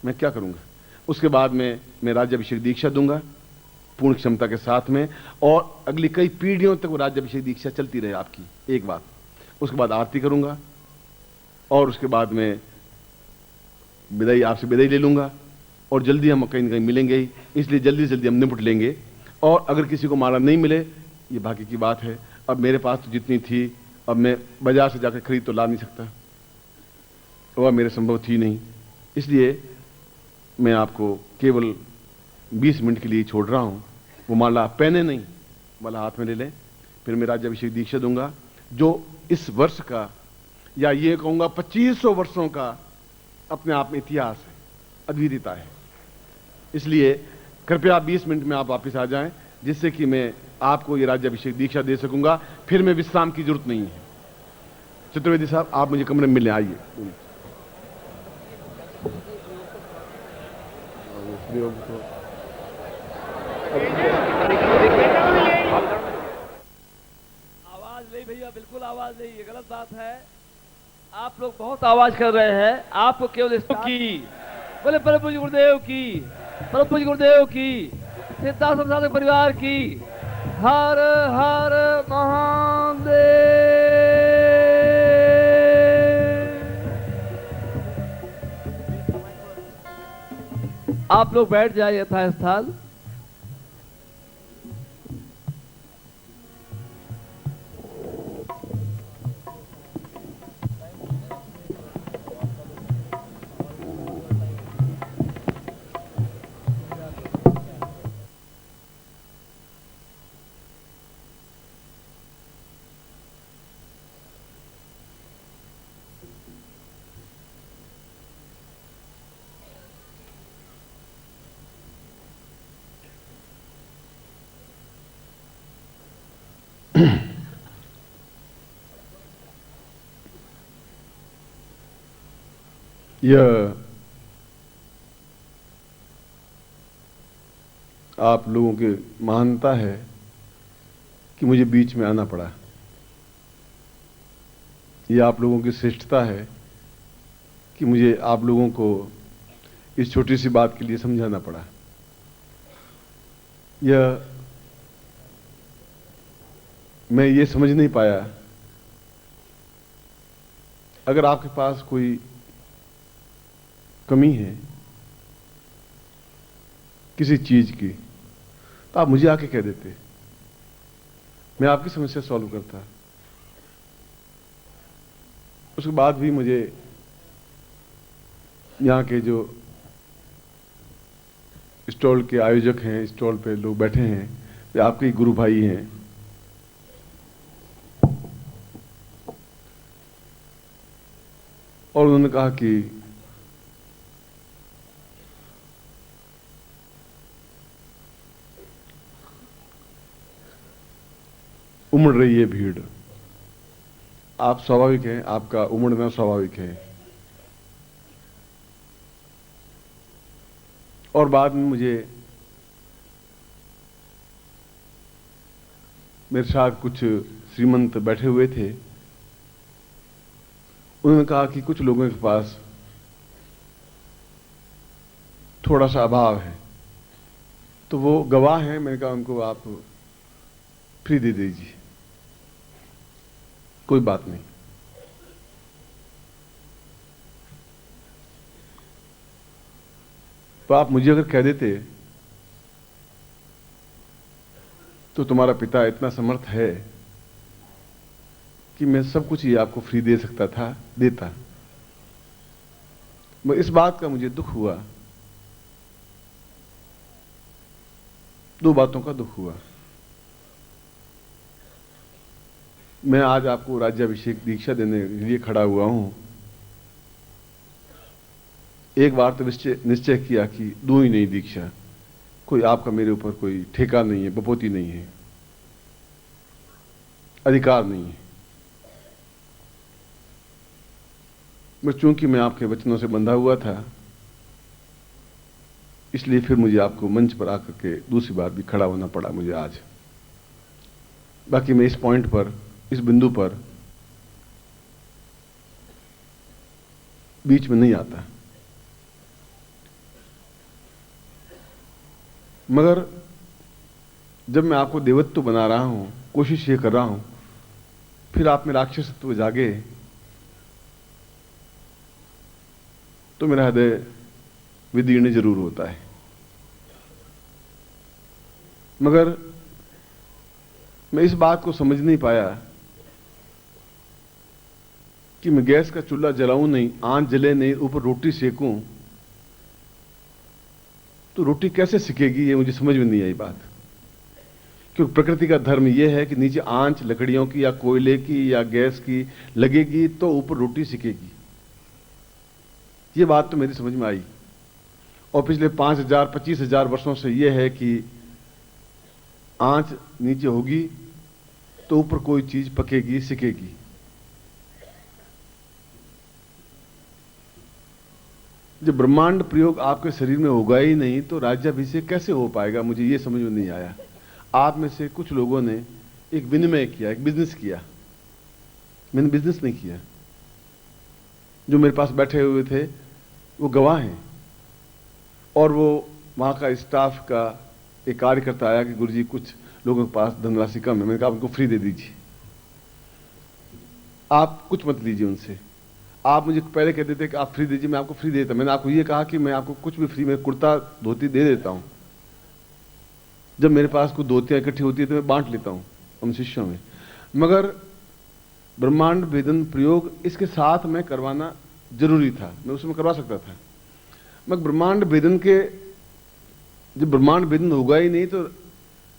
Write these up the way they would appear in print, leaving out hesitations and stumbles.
मैं क्या करूंगा? उसके बाद में मैं राज्याभिषेक दीक्षा दूंगा पूर्ण क्षमता के साथ में, और अगली कई पीढ़ियों तक वो राज्याभिषेक दीक्षा चलती रहे आपकी, एक बात। उसके बाद आरती करूंगा, और उसके बाद में विदाई, आपसे विदाई ले लूंगा, और जल्दी हम कहीं न कहीं मिलेंगे ही, इसलिए जल्दी से जल्दी हम निपट लेंगे। और अगर किसी को माला नहीं मिले, ये बाकी की बात है। अब मेरे पास तो जितनी थी, अब मैं बाजार से जाकर खरीद तो ला नहीं सकता, वह मेरे संभव थी नहीं, इसलिए मैं आपको केवल 20 मिनट के लिए छोड़ रहा हूं। वो माला पहने नहीं, माला हाथ में ले लें, फिर मैं राज्याभिषेक दीक्षा दूंगा, जो इस वर्ष का, या ये कहूंगा 2500 वर्षों का अपने आप में इतिहास है, अद्वितीयता है। इसलिए कृपया 20 मिनट में आप वापस आ जाएं, जिससे कि मैं आपको ये राज्याभिषेक दीक्षा दे सकूंगा। फिर मैं विश्राम की जरूरत नहीं है। चतुर्वेदी साहब, आप मुझे कमरे में मिलने आइए। आवाज नहीं भैया, बिल्कुल आवाज नहीं, ये गलत बात है। आप लोग बहुत आवाज कर रहे हैं, आपको केवल की बोले परम पूज्य गुरुदेव की, परम पूज्य गुरुदेव की, सिद्धार्थ साधक परिवार की, हर हर महादेव। आप लोग बैठ जाइए यथास्थान। यह आप लोगों की महानता है कि मुझे बीच में आना पड़ा। यह आप लोगों की श्रेष्ठता है कि मुझे आप लोगों को इस छोटी सी बात के लिए समझाना पड़ा। यह मैं ये समझ नहीं पाया, अगर आपके पास कोई कमी है किसी चीज की, तो आप मुझे आके कह देते, मैं आपकी समस्या सॉल्व करता। उसके बाद भी मुझे यहाँ के जो स्टॉल के आयोजक हैं, स्टॉल पे लोग बैठे हैं, वे आपके ही गुरु भाई हैं। और उन्होंने कहा कि उमड़ रही है भीड़, आप स्वाभाविक हैं, आपका उमड़ना स्वाभाविक है। और बाद में मुझे मेरे साथ कुछ श्रीमंत बैठे हुए थे, उन्होंने कहा कि कुछ लोगों के पास थोड़ा सा अभाव है, तो वो गवाह हैं। मैंने कहा उनको आप फ्री दे दीजिए, कोई बात नहीं। तो आप मुझे अगर कह देते तो तुम्हारा पिता इतना समर्थ है कि मैं सब कुछ ही आपको फ्री दे सकता था, देता। मगर इस बात का मुझे दुख हुआ, दो बातों का दुख हुआ। मैं आज आपको राज्याभिषेक दीक्षा देने के लिए खड़ा हुआ हूं। एक बार तो निश्चय किया कि दूं ही नहीं दीक्षा, कोई आपका मेरे ऊपर कोई ठेका नहीं है, बपोती नहीं है, अधिकार नहीं है। मैं चूंकि मैं आपके वचनों से बंधा हुआ था, इसलिए फिर मुझे आपको मंच पर आकर के दूसरी बार भी खड़ा होना पड़ा मुझे आज। बाकी मैं इस पॉइंट पर, इस बिंदु पर बीच में नहीं आता। मगर जब मैं आपको देवत्व बना रहा हूं, कोशिश ये कर रहा हूं, फिर आप में राक्षसत्व जागे तो मेरा हृदय विदीर्ण जरूर होता है। मगर मैं इस बात को समझ नहीं पाया कि मैं गैस का चूल्हा जलाऊं नहीं, आंच जले नहीं, ऊपर रोटी सेकूं तो रोटी कैसे सिकेगी, ये मुझे समझ में नहीं आई बात। क्योंकि प्रकृति का धर्म यह है कि नीचे आंच लकड़ियों की या कोयले की या गैस की लगेगी तो ऊपर रोटी सिकेगी। ये बात तो मेरी समझ में आई। और पिछले 5,000 25,000 वर्षों से यह है कि आंच नीचे होगी तो ऊपर कोई चीज पकेगी, सिकेगी। जब ब्रह्मांड प्रयोग आपके शरीर में होगा ही नहीं तो राज्याभिषेक कैसे हो पाएगा, मुझे यह समझ में नहीं आया। आप में से कुछ लोगों ने एक विनिमय किया, एक बिजनेस किया। मैंने बिजनेस नहीं किया। जो मेरे पास बैठे हुए थे वो गवाह हैं। और वो वहां का स्टाफ का एक कार्यकर्ता आया कि गुरुजी कुछ लोगों के पास धनराशि कम है। मैंने कहा उनको फ्री दे दीजिए, आप कुछ मत लीजिए उनसे। आप मुझे पहले कहते थे कि आप फ्री दीजिए, मैं आपको फ्री देता। मैंने आपको ये कहा कि मैं आपको कुछ भी फ्री में कुर्ता धोती दे देता हूं। जब मेरे पास कुछ धोतियां इकट्ठी होती है तो मैं बांट लेता हूं उन शिष्यों में। मगर ब्रह्मांड भेदन प्रयोग इसके साथ में करवाना जरूरी था, मैं उसमें करवा सकता था। मगर ब्रह्मांड भेदन के, जब ब्रह्मांड भेदन होगा ही नहीं तो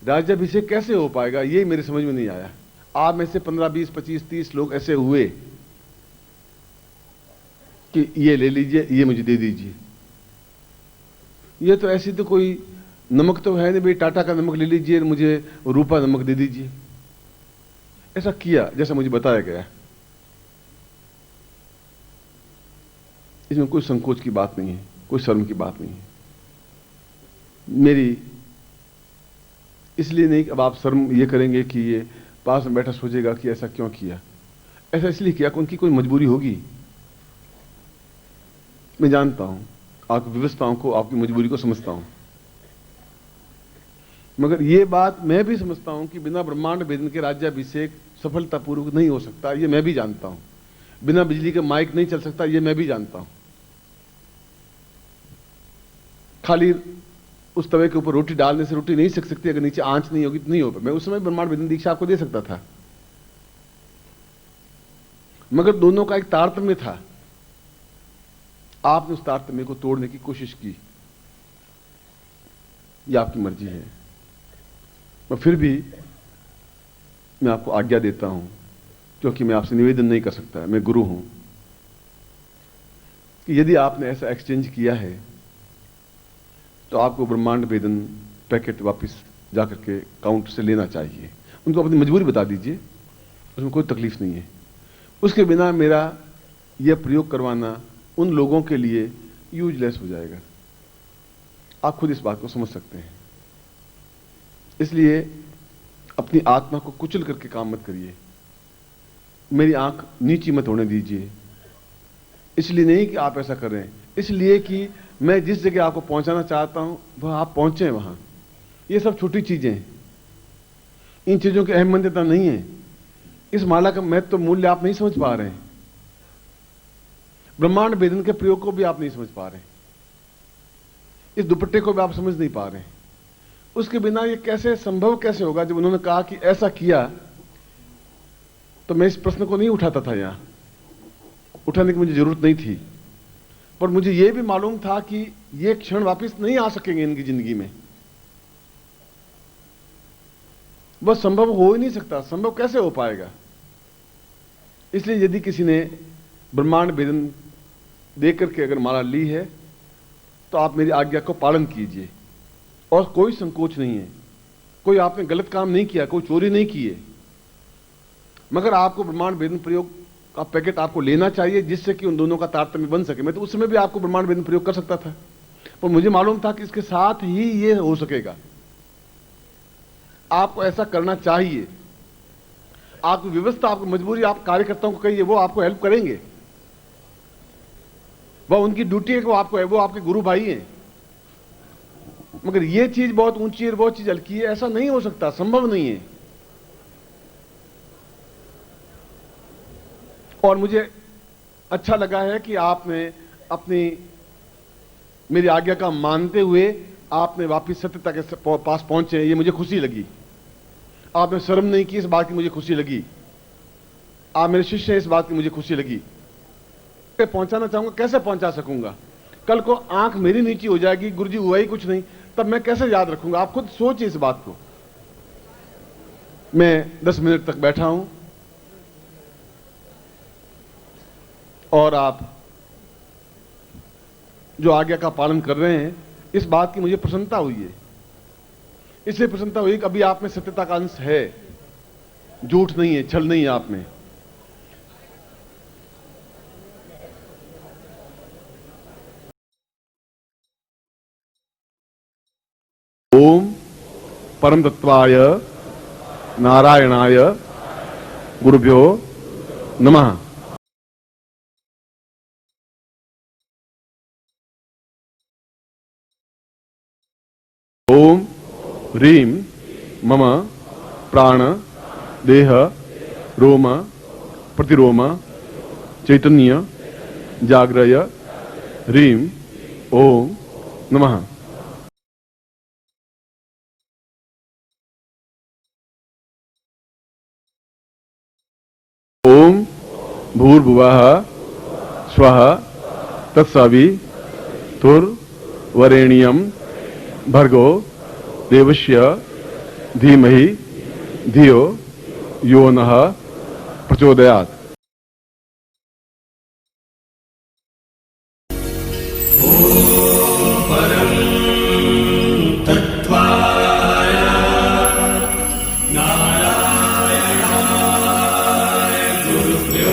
राज्याभिषेक कैसे हो पाएगा, ये मेरे समझ में नहीं आया। आप में से 15 20 25 30 लोग ऐसे हुए कि ये ले लीजिए, ये मुझे दे दीजिए। ये तो ऐसी तो कोई नमक तो है नहीं भाई, टाटा का नमक ले लीजिए, मुझे रूपा नमक दे दीजिए। ऐसा किया जैसा मुझे बताया गया। इसमें कोई संकोच की बात नहीं है, कोई शर्म की बात नहीं है मेरी। इसलिए नहीं कि अब आप शर्म ये करेंगे कि ये पास में बैठा सोचेगा कि ऐसा क्यों किया। ऐसा इसलिए किया कि उनकी कोई मजबूरी होगी। मैं जानता हूं आपकी व्यवस्थाओं को, आपकी मजबूरी को समझता हूं। मगर यह बात मैं भी समझता हूं कि बिना ब्रह्मांड भेदन के राज्याभिषेक सफलतापूर्वक नहीं हो सकता, यह मैं भी जानता हूं। बिना बिजली के माइक नहीं चल सकता, यह मैं भी जानता हूं। खाली उस तवे के ऊपर रोटी डालने से रोटी नहीं सिक सकती, अगर नीचे आंच नहीं होगी तो नहीं होगा। मैं उस समय ब्रह्मांड भेदन दीक्षा आपको दे सकता था, मगर दोनों का एक तारतम्य था। आपने उस तारतम्य को तोड़ने की कोशिश की, यह आपकी मर्जी है। मैं फिर भी मैं आपको आज्ञा देता हूं, क्योंकि मैं आपसे निवेदन नहीं कर सकता, मैं गुरु हूं, कि यदि आपने ऐसा एक्सचेंज किया है तो आपको ब्रह्मांड भेदन पैकेट वापस जाकर के काउंटर से लेना चाहिए। उनको अपनी मजबूरी बता दीजिए, उसमें कोई तकलीफ नहीं है। उसके बिना मेरा यह प्रयोग करवाना उन लोगों के लिए यूजलेस हो जाएगा। आप खुद इस बात को समझ सकते हैं। इसलिए अपनी आत्मा को कुचल करके काम मत करिए। मेरी आंख नीची मत होने दीजिए। इसलिए नहीं कि आप ऐसा कर रहे हैं, इसलिए कि मैं जिस जगह आपको पहुंचाना चाहता हूं वह आप पहुंचे वहां। ये सब छोटी चीजें हैं, इन चीजों की अहमियता नहीं है। इस माला का महत्व तो मूल्य आप नहीं समझ पा रहे हैं। ब्रह्मांड भेदन के प्रयोग को भी आप नहीं समझ पा रहे हैं। इस दुपट्टे को भी आप समझ नहीं पा रहे हैं। उसके बिना ये कैसे संभव कैसे होगा। जब उन्होंने कहा कि ऐसा किया तो मैं इस प्रश्न को नहीं उठाता था, यहां उठाने की मुझे जरूरत नहीं थी। पर मुझे यह भी मालूम था कि ये क्षण वापस नहीं आ सकेंगे इनकी जिंदगी में। वह संभव हो ही नहीं सकता। संभव कैसे हो पाएगा। इसलिए यदि किसी ने ब्रह्मांड भेदन देकर के अगर माला ली है तो आप मेरी आज्ञा को पालन कीजिए, और कोई संकोच नहीं है। कोई आपने गलत काम नहीं किया, कोई चोरी नहीं की है। मगर आपको ब्रह्मांड भेदन प्रयोग का पैकेट आपको लेना चाहिए, जिससे कि उन दोनों का तारतम्य बन सके। मैं तो उस समय भी आपको ब्रह्मांड भेदन प्रयोग कर सकता था, पर मुझे मालूम था कि इसके साथ ही ये हो सकेगा। आपको ऐसा करना चाहिए। आपकी व्यवस्था, आपकी मजबूरी, आप कार्यकर्ताओं को कहिए, वो आपको हेल्प करेंगे। वह उनकी ड्यूटी है कि वो आपको है, वो आपके गुरु भाई हैं। मगर ये चीज बहुत ऊंची है और वो चीज हल्की है, ऐसा नहीं हो सकता, संभव नहीं है। और मुझे अच्छा लगा है कि आपने अपनी मेरी आज्ञा का मानते हुए आपने वापिस सत्यता के पास पहुंचे, ये मुझे खुशी लगी। आपने शर्म नहीं की, इस बात की मुझे खुशी लगी। आप मेरे शिष्य हैं, इस बात की मुझे खुशी लगी। मैं पहुंचाना चाहूंगा, कैसे पहुंचा सकूंगा? कल को आंख मेरी नीची हो जाएगी, गुरुजी हुआ ही कुछ नहीं, तब मैं कैसे याद रखूंगा? आप खुद सोचिए इस बात को। मैं 10 मिनट तक बैठा हूं और आप जो आज्ञा का पालन कर रहे हैं, इस बात की मुझे प्रसन्नता हुई है। इसलिए प्रसन्नता हुई कि अभी आप में सत्यता का अंश है, झूठ नहीं है, छल नहीं है आप में। ओम परम तत्वाय नारायणाय गुरुभ्यो नमः। ओम ह्रीं मम प्राण देह रोम प्रतिरोम चैतन्य जाग्रय ह्रीं ओम नमः। ओम भूर्भुवः स्वः तत्सवितुर्वरेण्यं भर्गो देवस्य धीमहि धियो यो नः प्रचोदयात्। नारायणाय गुरुभ्यो